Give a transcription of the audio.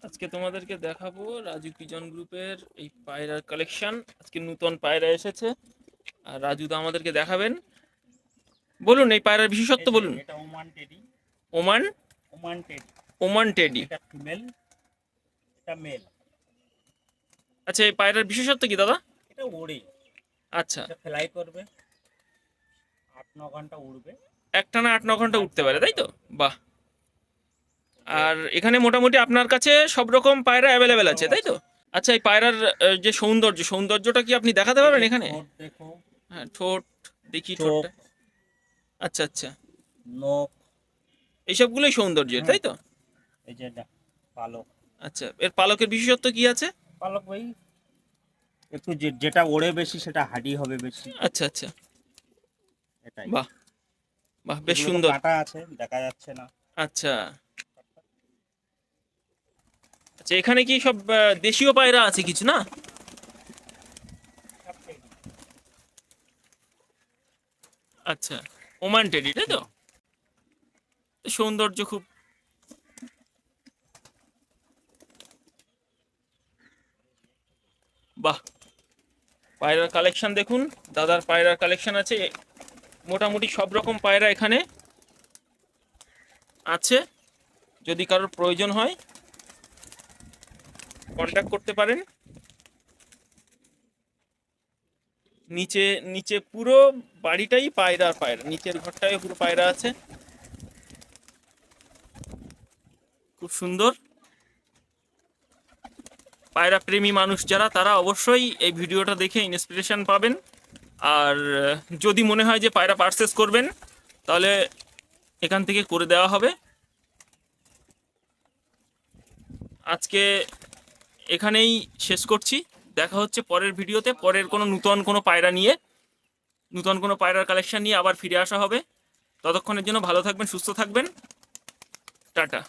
আজকে তোমাদেরকে দেখাবো রাজু পিজন গ্রুপের এই পায়রার কালেকশন। আজকে নতুন পায়রা এসেছে আর রাজু দা আমাদেরকে দেখাবেন। বলুন এই পায়রার বিশেষত্ব বলুন। এটা Oman teddy. Oman Oman teddy. Oman teddy. এটা ফিমেল, এটা মেল। আচ্ছা এই পায়রার বিশেষত্ব কি দাদা? এটা ওড়ে। আচ্ছা, এটা ফ্লাই করবে, 8-9 ঘন্টা উড়বে। একটানা 8-9 ঘন্টা উঠতে পারে, তাই তো? বাহ। আর এখানে মোটামুটি আপনার কাছে সব রকম পায়রা অ্যাভেলেবেল আছে, তাই তো? আচ্ছা এই পায়রার যে সৌন্দর্যটা কি আপনি দেখাতে পারবেন এখানে? ঠোঁট দেখো, হ্যাঁ, ঠোঁট দেখি, চোখ, ঠোঁটটা। আচ্ছা আচ্ছা, নখ, এইসবগুলোই সৌন্দর্যের, তাই তো? এই যে পালক। আচ্ছা, এর পালকের বিশেষত্ব কি আছে? পালক ভাই একটু যেটা ওড়ে বেশি সেটা হাডি হবে বেশি। আচ্ছা আচ্ছা, এটাই। বাহ বাহ, বেশ এগুলো তো সুন্দর। কাটা আছে, দেখা যাচ্ছে না। আচ্ছা আচ্ছা, এখানে কি সব দেশীয় পায়রা আছে কিছু, না? আচ্ছা, ওমান টেডি, তাই তো? সৌন্দর্য খুব। বাহ, পায়রার কালেকশন দেখুন, দাদার পায়রার কালেকশন আছে মোটামুটি সব রকম পায়রা এখানে আছে। যদি কারোর প্রয়োজন হয় কন্ট্যাক্ট করতে পারেন। নিচে নিচে পুরো বাড়িটাই পায়রা, পায়রা নিচের ঘরটায় পুরো পায়রা আছে, খুব সুন্দর। পায়রা প্রেমী মানুষ যারা, তারা অবশ্যই এই ভিডিওটা দেখে ইন্সপিরেশন পাবেন। আর যদি মনে হয় যে পায়রা পারচেস করবেন, তাহলে এখান থেকে করে দেওয়া হবে। আজকে এখানেই শেষ করছি, দেখা হচ্ছে পরের ভিডিওতে, পরের কোনো নূতন কোনো পায়রা নিয়ে, নূতন কোনো পায়রার কালেকশন নিয়ে আবার ফিরে আসা হবে। ততক্ষণের জন্য ভালো থাকবেন, সুস্থ থাকবেন, টাটা।